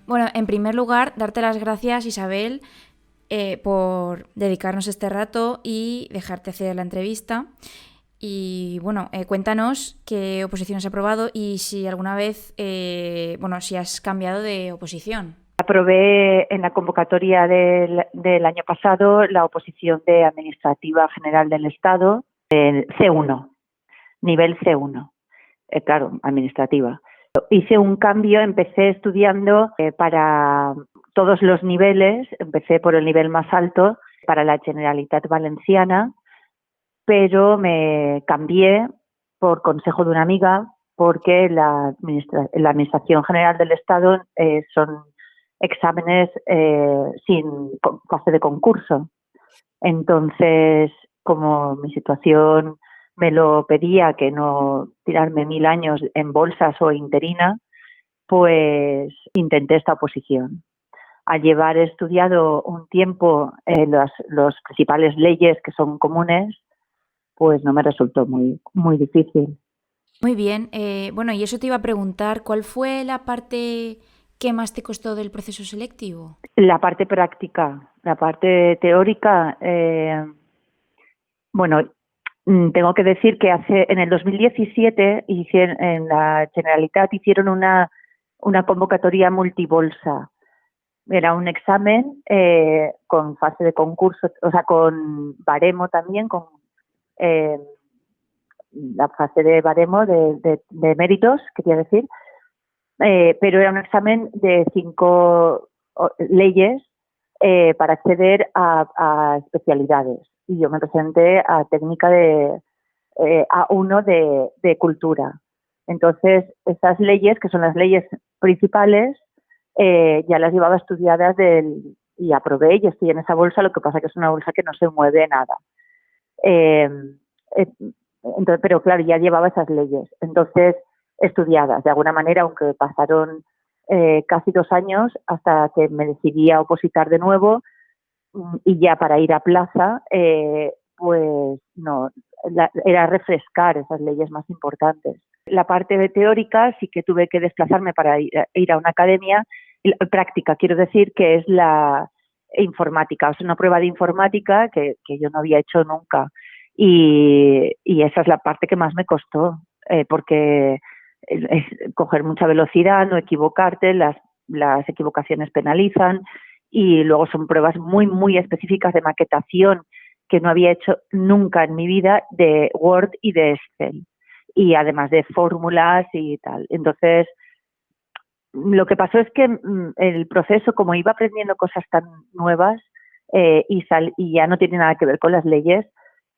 Bueno, en primer lugar, darte las gracias, Isabel, por dedicarnos este rato y dejarte hacer la entrevista. Y bueno, cuéntanos qué oposición has aprobado y si alguna vez, bueno, si has cambiado de oposición. Aprobé en la convocatoria del año pasado la oposición de Administrativa General del Estado, C1, nivel C1, claro, administrativa. Hice un cambio, empecé estudiando para todos los niveles, empecé por el nivel más alto para la Generalitat Valenciana, pero me cambié por consejo de una amiga porque la Administración General del Estado son exámenes sin fase de concurso. Entonces, como mi situación me lo pedía, que no tirarme 1000 años en bolsas o interina, pues intenté esta oposición. Al llevar estudiado un tiempo las principales leyes que son comunes, pues no me resultó muy difícil. Muy bien. Bueno, y eso te iba a preguntar, ¿cuál fue la parte que más te costó del proceso selectivo? La parte práctica, la parte teórica, bueno, tengo que decir que en el 2017 en la Generalitat hicieron una convocatoria multibolsa. Era un examen con fase de concurso, o sea, con baremo también, con eh, la fase de baremo de méritos, quería decir, pero era un examen de 5 leyes para acceder a especialidades. Y yo me presenté a técnica A1 de cultura. Entonces, esas leyes, que son las leyes principales, ya las llevaba estudiadas y aprobé y estoy en esa bolsa, lo que pasa que es una bolsa que no se mueve nada. Eh, eh, entonces, pero claro, ya llevaba esas leyes. Entonces, estudiadas de alguna manera, aunque pasaron casi 2 años hasta que me decidí a opositar de nuevo y ya para ir a plaza, pues no, era refrescar esas leyes más importantes. La parte de teórica sí que tuve que desplazarme para ir a una academia, práctica, quiero decir, que es la informática, o sea, una prueba de informática que yo no había hecho nunca. Y esa es la parte que más me costó, porque es coger mucha velocidad, no equivocarte, las equivocaciones penalizan, y luego son pruebas muy específicas de maquetación que no había hecho nunca en mi vida, de Word y de Excel, y además de fórmulas y tal. Entonces, lo que pasó es que el proceso, como iba aprendiendo cosas tan nuevas y ya no tiene nada que ver con las leyes,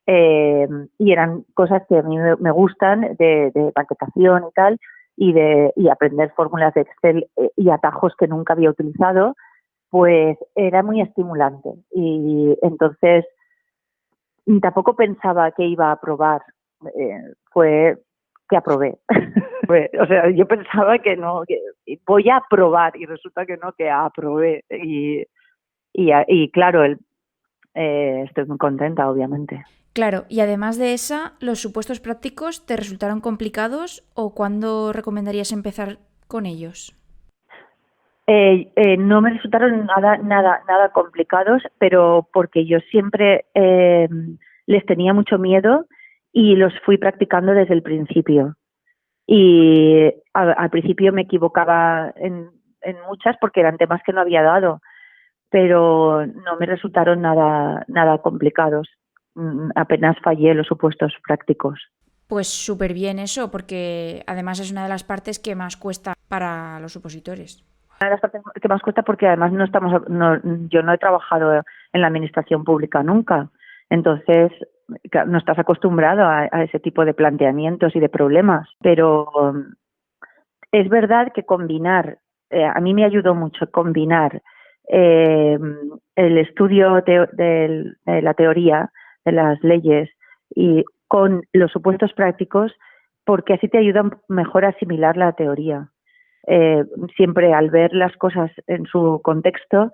y eran cosas que a mí me gustan, de maquetación y tal, y aprender fórmulas de Excel y atajos que nunca había utilizado, pues era muy estimulante. Y entonces tampoco pensaba que iba a aprobar, fue que aprobé. O sea, yo pensaba que no, que voy a aprobar, y resulta que no, que aprobé. Y claro, estoy muy contenta, obviamente. Claro, y además de esa, ¿los supuestos prácticos te resultaron complicados o cuándo recomendarías empezar con ellos? No me resultaron nada complicados, pero porque yo siempre les tenía mucho miedo y los fui practicando desde el principio. Y al principio me equivocaba en muchas porque eran temas que no había dado, pero no me resultaron nada complicados. Apenas fallé los supuestos prácticos. Pues súper bien eso, porque además es una de las partes que más cuesta para los opositores. Una de las partes que más cuesta porque además yo no he trabajado en la administración pública nunca. Entonces, claro, no estás acostumbrado a ese tipo de planteamientos y de problemas. Pero es verdad que combinar, a mí me ayudó mucho combinar eh, el estudio de la teoría de las leyes y con los supuestos prácticos, porque así te ayudan mejor a asimilar la teoría. Siempre al ver las cosas en su contexto,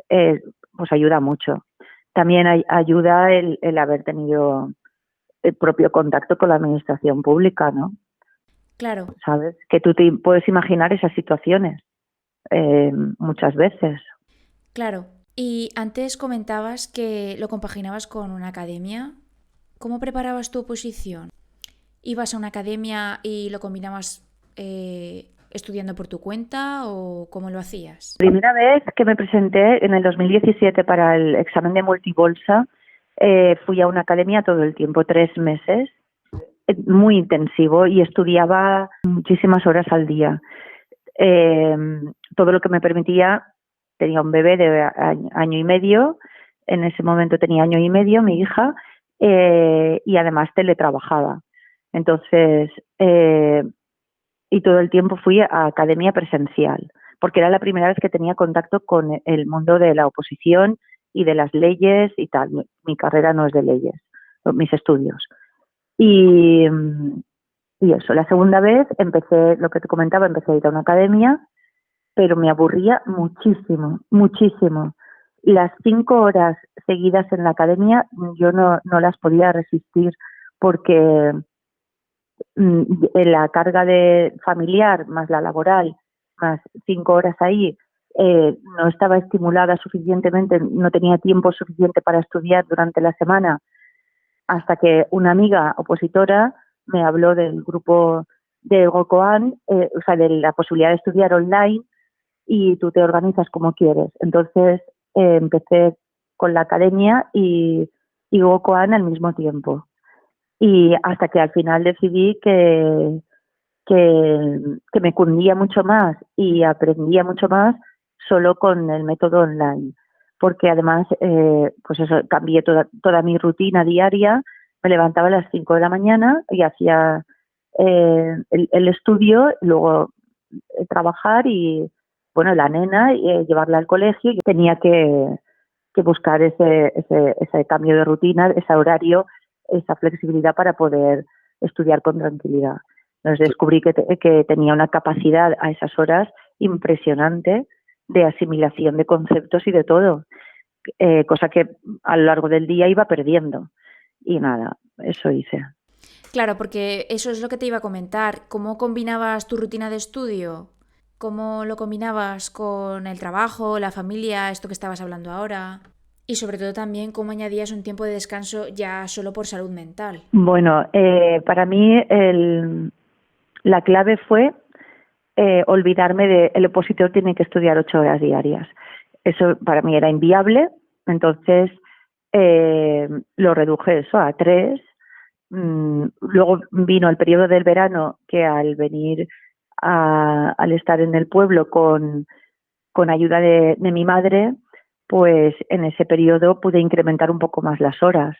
pues ayuda mucho. También ayuda el haber tenido el propio contacto con la administración pública, ¿no? Claro, ¿Sabes? Que tú te puedes imaginar esas situaciones. muchas veces. Claro. Y antes comentabas que lo compaginabas con una academia. ¿Cómo preparabas tu oposición? ¿Ibas a una academia y lo combinabas estudiando por tu cuenta o cómo lo hacías? Primera vez que me presenté en el 2017 para el examen de multibolsa, fui a una academia todo el tiempo, 3 meses, muy intensivo, y estudiaba muchísimas horas al día. Todo lo que me permitía, tenía un bebé de año y medio, en ese momento tenía año y medio mi hija, y además teletrabajaba. Entonces, y todo el tiempo fui a academia presencial, porque era la primera vez que tenía contacto con el mundo de la oposición y de las leyes y tal. Mi carrera no es de leyes, mis estudios. Y, y eso, la segunda vez empecé, lo que te comentaba, empecé a ir a una academia, pero me aburría muchísimo, muchísimo. Las 5 horas seguidas en la academia yo no las podía resistir, porque la carga de familiar más la laboral, más 5 horas ahí, no estaba estimulada suficientemente, no tenía tiempo suficiente para estudiar durante la semana, hasta que una amiga opositora me habló del grupo de Gokoan, o sea, de la posibilidad de estudiar online, y tú te organizas como quieres. Entonces empecé con la academia y Gokoan al mismo tiempo. Y hasta que al final decidí que me cundía mucho más y aprendía mucho más solo con el método online, porque además, pues eso, cambié toda mi rutina diaria. Me levantaba a las 5 de la mañana y hacía el estudio, luego trabajar y, bueno, la nena, llevarla al colegio. Yo tenía que buscar ese cambio de rutina, ese horario, esa flexibilidad para poder estudiar con tranquilidad. Entonces descubrí que tenía una capacidad a esas horas impresionante de asimilación de conceptos y de todo, cosa que a lo largo del día iba perdiendo. Y nada, eso hice. Claro, porque eso es lo que te iba a comentar. ¿Cómo combinabas tu rutina de estudio? ¿Cómo lo combinabas con el trabajo, la familia, esto que estabas hablando ahora? Y sobre todo también cómo añadías un tiempo de descanso ya solo por salud mental. Bueno, para mí la clave fue olvidarme de el opositor tiene que estudiar 8 horas diarias. Eso para mí era inviable, entonces lo reduje eso a 3. Luego vino el periodo del verano, que al venir al estar en el pueblo con ayuda de mi madre, pues en ese periodo pude incrementar un poco más las horas.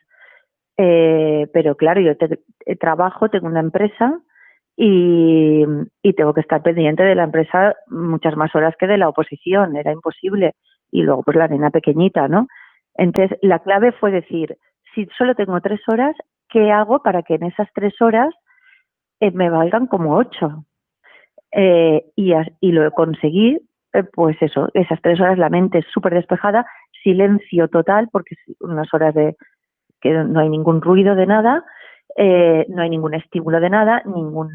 Pero claro, yo trabajo, tengo una empresa y, y tengo que estar pendiente de la empresa muchas más horas que de la oposición, era imposible. Y luego pues la nena pequeñita, ¿no? Entonces la clave fue decir, si solo tengo 3 horas, ¿qué hago para que en esas 3 horas me valgan como 8? Y lo conseguí, pues eso, esas 3 horas la mente súper despejada, silencio total, porque unas horas de que no hay ningún ruido de nada, no hay ningún estímulo de nada, ningún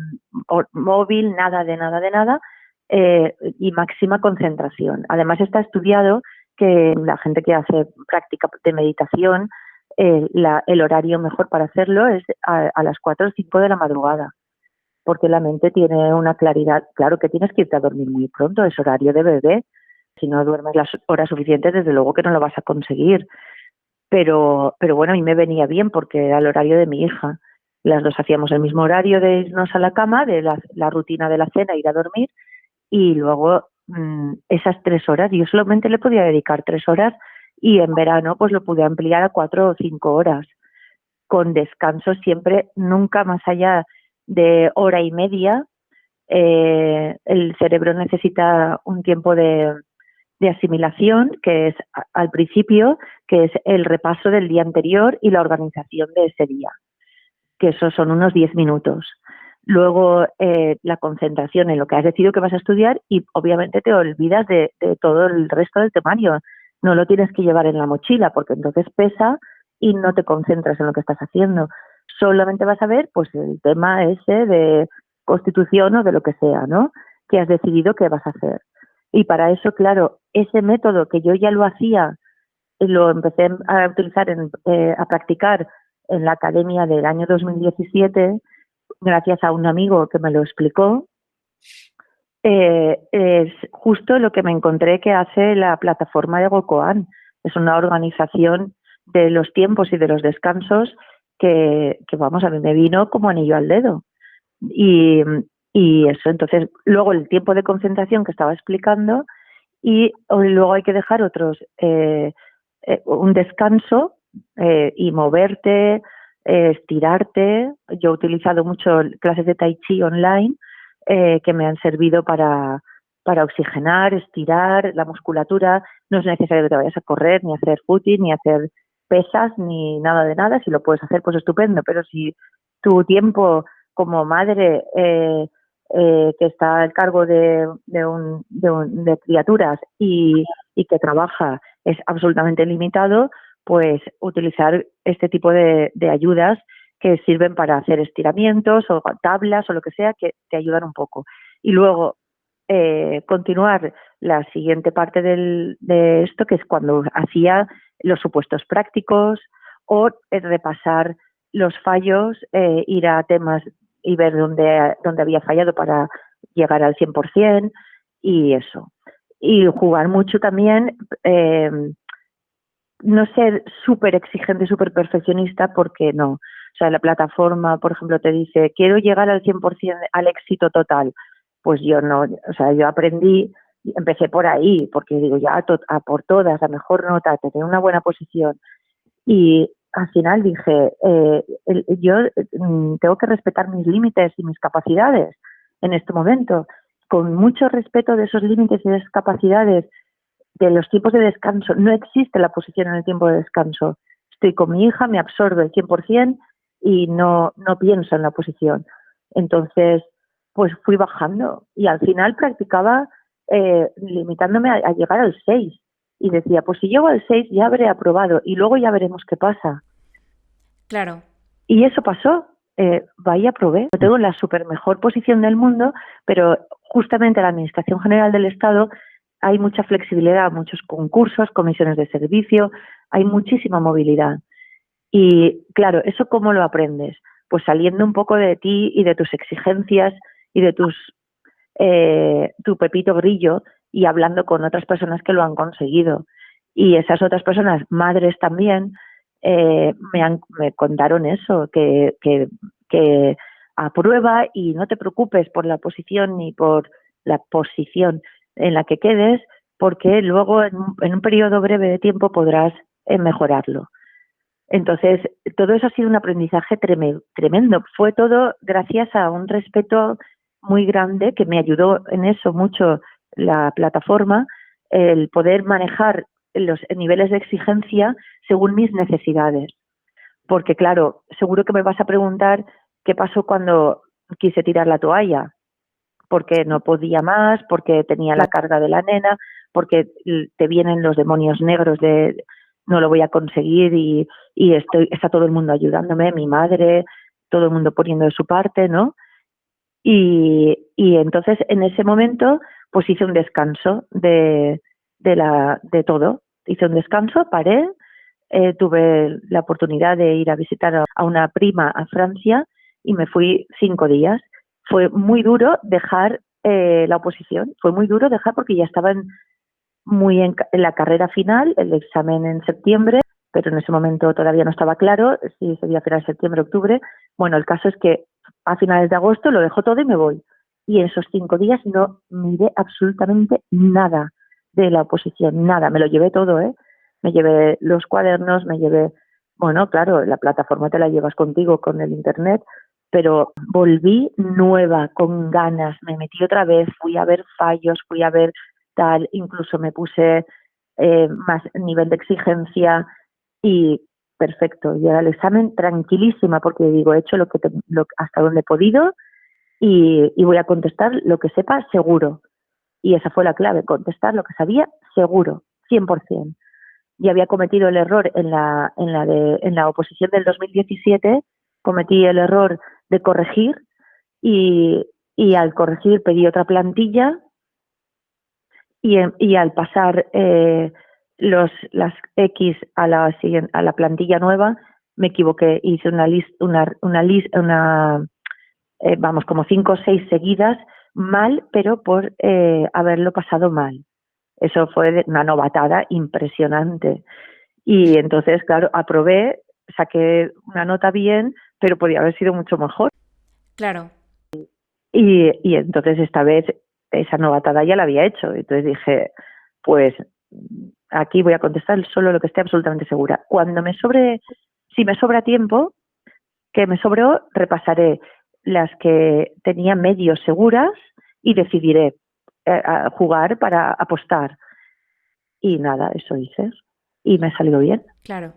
móvil, nada de nada de nada, y máxima concentración. Además está estudiado que la gente que hace práctica de meditación, el horario mejor para hacerlo es a las 4 o 5 de la madrugada, porque la mente tiene una claridad. Claro que tienes que irte a dormir muy pronto, es horario de bebé. Si no duermes las horas suficientes, desde luego que no lo vas a conseguir. Pero bueno, a mí me venía bien porque era el horario de mi hija. Las dos hacíamos el mismo horario de irnos a la cama, de la rutina de la cena, ir a dormir, y luego esas 3 horas, yo solamente le podía dedicar 3 horas, y en verano pues lo pude ampliar a 4 o 5 horas, con descanso siempre, nunca más allá de hora y media. El cerebro necesita un tiempo de asimilación, que es al principio, que es el repaso del día anterior y la organización de ese día, que esos son unos 10 minutos. Luego la concentración en lo que has decidido que vas a estudiar, y obviamente te olvidas de todo el resto del temario. No lo tienes que llevar en la mochila porque entonces pesa y no te concentras en lo que estás haciendo. Solamente vas a ver pues el tema ese de constitución o de lo que sea, ¿no? Que has decidido que vas a hacer. Y para eso, claro, ese método que yo ya lo hacía, lo empecé a utilizar, a practicar en la academia del año 2017, gracias a un amigo que me lo explicó. Es justo lo que me encontré que hace la plataforma de Gokoan. Es una organización de los tiempos y de los descansos que vamos, a mí me vino como anillo al dedo. Y, y eso, entonces, luego el tiempo de concentración que estaba explicando, y luego hay que dejar un descanso y moverte, estirarte. Yo he utilizado mucho clases de Tai Chi online que me han servido para oxigenar, estirar la musculatura. No es necesario que te vayas a correr, ni a hacer footing, ni a hacer pesas, ni nada de nada. Si lo puedes hacer, pues estupendo. Pero si tu tiempo como madre que está al cargo de criaturas y que trabaja es absolutamente limitado, pues utilizar este tipo de ayudas que sirven para hacer estiramientos o tablas o lo que sea, que te ayudan un poco. Y luego continuar la siguiente parte de esto, que es cuando hacía los supuestos prácticos o repasar los fallos, ir a temas y ver dónde había fallado para llegar al 100% y eso. Y jugar mucho también, no ser súper exigente, súper perfeccionista, porque no. O sea, la plataforma, por ejemplo, te dice, quiero llegar al 100% al éxito total. Pues yo no, o sea, yo aprendí, empecé por ahí, porque digo, ya a por todas, la mejor nota, tener una buena posición. Y al final dije, yo tengo que respetar mis límites y mis capacidades en este momento, con mucho respeto de esos límites y de esas capacidades, de los tiempos de descanso. No existe la posición en el tiempo de descanso. Estoy con mi hija, me absorbe el 100% y no pienso en la posición. Entonces, pues fui bajando y al final practicaba limitándome a llegar al 6. Y decía, pues si llego al 6 ya habré aprobado y luego ya veremos qué pasa. Claro. Y eso pasó. Vaya, probé. No tengo la super mejor posición del mundo, pero justamente la Administración General del Estado hay mucha flexibilidad, muchos concursos, comisiones de servicio, hay muchísima movilidad. Y claro, ¿eso cómo lo aprendes? Pues saliendo un poco de ti y de tus exigencias y de tu pepito grillo y hablando con otras personas que lo han conseguido. Y esas otras personas, madres también, me contaron eso, que aprueba y no te preocupes por la posición ni por la posición en la que quedes, porque luego en un periodo breve de tiempo podrás mejorarlo. Entonces, todo eso ha sido un aprendizaje tremendo. Fue todo gracias a un respeto muy grande que me ayudó en eso mucho la plataforma, el poder manejar los niveles de exigencia según mis necesidades. Porque, claro, seguro que me vas a preguntar qué pasó cuando quise tirar la toalla, porque no podía más, porque tenía la carga de la nena, porque te vienen los demonios negros de no lo voy a conseguir y está todo el mundo ayudándome, mi madre, todo el mundo poniendo de su parte, ¿no? Y entonces en ese momento pues hice un descanso de todo. Hice un descanso, paré, tuve la oportunidad de ir a visitar a una prima a Francia y me fui 5 días. Fue muy duro dejar la oposición, fue muy duro dejar porque ya estaba en la carrera final, el examen en septiembre, pero en ese momento todavía no estaba claro si sería final septiembre o octubre. Bueno, el caso es que a finales de agosto lo dejo todo y me voy. Y en esos 5 días no miré absolutamente nada de la oposición, nada. Me lo llevé todo, ¿eh? Me llevé los cuadernos, me llevé, bueno, claro, la plataforma te la llevas contigo con el internet, pero volví nueva, con ganas, me metí otra vez, fui a ver fallos, fui a ver tal, incluso me puse más nivel de exigencia y perfecto. Llegué al examen tranquilísima porque digo, he hecho hasta donde he podido y voy a contestar lo que sepa seguro. Y esa fue la clave, contestar lo que sabía seguro, 100%. Y había cometido el error en la oposición del 2017, cometí el error de corregir y al corregir pedí otra plantilla y al pasar las X a la plantilla nueva, me equivoqué, hice vamos, como 5 o 6 seguidas mal, pero por haberlo pasado mal. Eso fue una novatada impresionante. Y entonces, claro, aprobé, saqué una nota bien, pero podía haber sido mucho mejor. Claro. Y entonces esta vez esa novatada ya la había hecho. Entonces dije, pues aquí voy a contestar solo lo que esté absolutamente segura. Si me sobra tiempo, que me sobró, repasaré las que tenía medio seguras y decidiré jugar para apostar. Y nada, eso hice. Y me salió bien. Claro.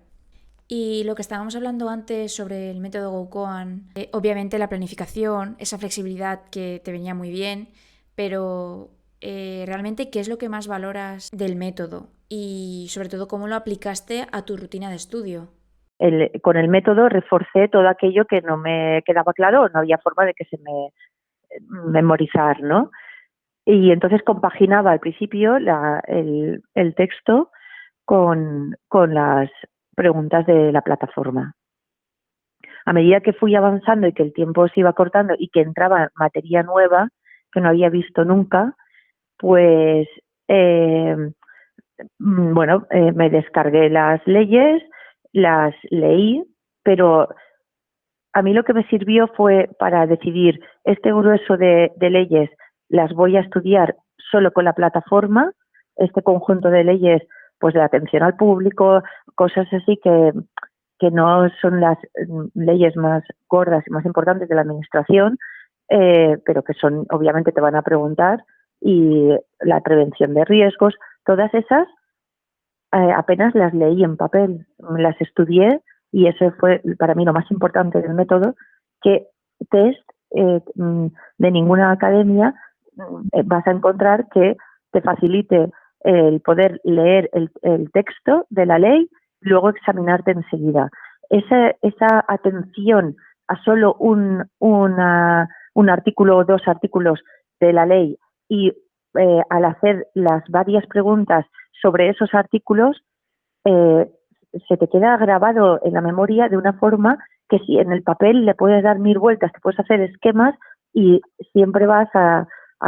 Y lo que estábamos hablando antes sobre el método GoCoan, obviamente la planificación, esa flexibilidad que te venía muy bien, pero realmente, ¿qué es lo que más valoras del método? Y sobre todo, ¿cómo lo aplicaste a tu rutina de estudio? Con el método reforcé todo aquello que no me quedaba claro, no había forma de que se me memorizar, ¿no? Y entonces compaginaba al principio el texto con las preguntas de la plataforma. A medida que fui avanzando y que el tiempo se iba cortando y que entraba materia nueva que no había visto nunca, pues me descargué las leyes, las leí, pero a mí lo que me sirvió fue para decidir este grueso de leyes las voy a estudiar solo con la plataforma, este conjunto de leyes pues de atención al público, cosas así que no son las leyes más gordas y más importantes de la administración, pero que son, obviamente te van a preguntar, y la prevención de riesgos, todas esas apenas las leí en papel, las estudié y eso fue para mí lo más importante del método, que test de ninguna academia vas a encontrar que te facilite el poder leer el texto de la ley y luego examinarte enseguida. Esa atención a solo un artículo o 2 artículos de la ley y al hacer las varias preguntas sobre esos artículos, se te queda grabado en la memoria de una forma que si en el papel le puedes dar 1000 vueltas, te puedes hacer esquemas y siempre vas a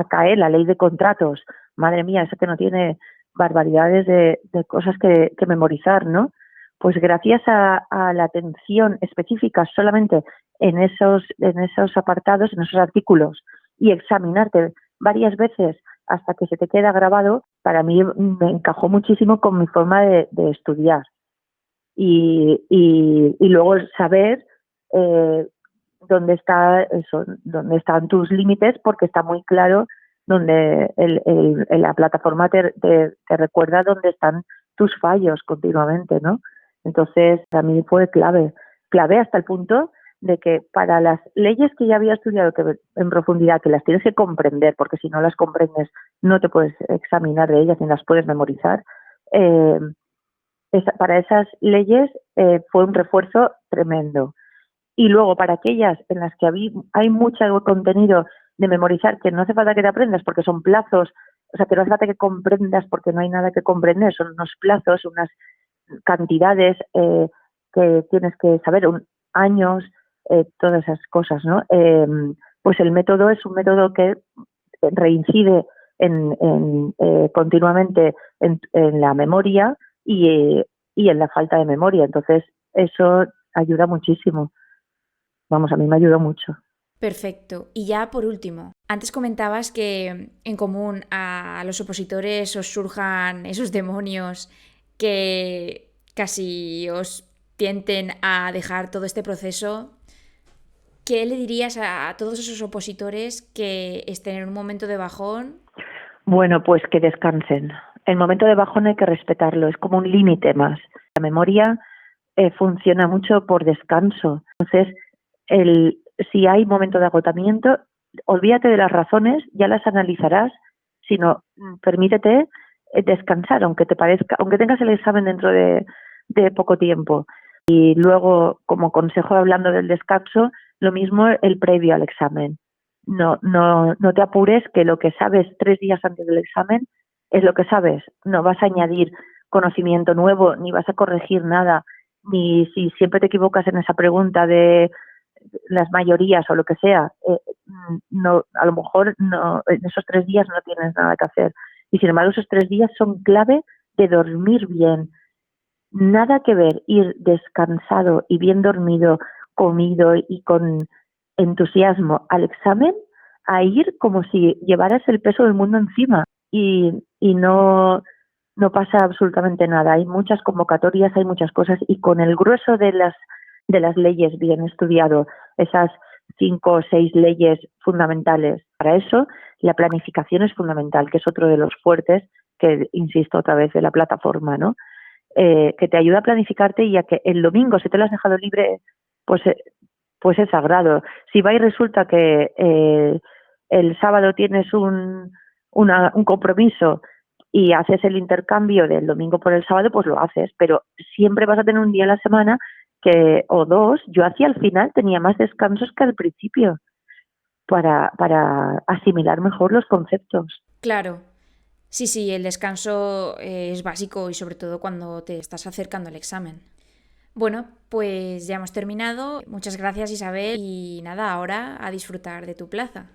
caer. La ley de contratos, madre mía, eso que no tiene barbaridades de cosas que memorizar, ¿no? Pues gracias a la atención específica solamente en esos apartados, en esos artículos, y examinarte varias veces hasta que se te queda grabado, para mí me encajó muchísimo con mi forma de estudiar. Y luego saber dónde están tus límites, porque está muy claro donde la plataforma te recuerda dónde están tus fallos continuamente, ¿no? Entonces, a mí fue clave hasta el punto de que para las leyes que ya había estudiado en profundidad, que las tienes que comprender, porque si no las comprendes no te puedes examinar de ellas ni las puedes memorizar, para esas leyes fue un refuerzo tremendo. Y luego para aquellas en las que hay mucho contenido de memorizar, que no hace falta que te aprendas porque son plazos, o sea, que no hace falta que comprendas porque no hay nada que comprender, son unos plazos, unas cantidades que tienes que saber, años, todas esas cosas, ¿no? Pues el método es un método que reincide continuamente en la memoria y en la falta de memoria. Entonces, eso ayuda muchísimo. Vamos, a mí me ayudó mucho. Perfecto. Y ya por último, antes comentabas que en común a los opositores os surjan esos demonios que casi os tienten a dejar todo este proceso. ¿Qué le dirías a todos esos opositores que estén en un momento de bajón? Bueno, pues que descansen. El momento de bajón hay que respetarlo, es como un límite más. La memoria funciona mucho por descanso. Entonces, si hay momento de agotamiento, olvídate de las razones, ya las analizarás, sino permítete descansar, aunque tengas el examen dentro de poco tiempo. Y luego, como consejo hablando del descanso, lo mismo el previo al examen. No te apures, que lo que sabes 3 días antes del examen es lo que sabes, no vas a añadir conocimiento nuevo, ni vas a corregir nada, ni si siempre te equivocas en esa pregunta de las mayorías o lo que sea, no, a lo mejor no, en esos 3 días no tienes nada que hacer. Y sin embargo, esos 3 días son clave de dormir bien. Nada que ver ir descansado y bien dormido, comido y con entusiasmo al examen, a ir como si llevaras el peso del mundo encima y no pasa absolutamente nada. Hay muchas convocatorias, hay muchas cosas y con el grueso de las leyes bien estudiado, esas 5 o 6 leyes fundamentales. Para eso, la planificación es fundamental, que es otro de los fuertes que, insisto otra vez, de la plataforma, ¿no? Que te ayuda a planificarte y a que el domingo, si te lo has dejado libre, pues, pues es sagrado. Si va y resulta que el sábado tienes un compromiso y haces el intercambio del domingo por el sábado, pues lo haces, pero siempre vas a tener un día a la semana o dos. Yo hacia el final tenía más descansos que al principio para asimilar mejor los conceptos. Claro. Sí, sí, el descanso es básico y sobre todo cuando te estás acercando al examen. Bueno, pues ya hemos terminado. Muchas gracias, Isabel. Y nada, ahora a disfrutar de tu plaza.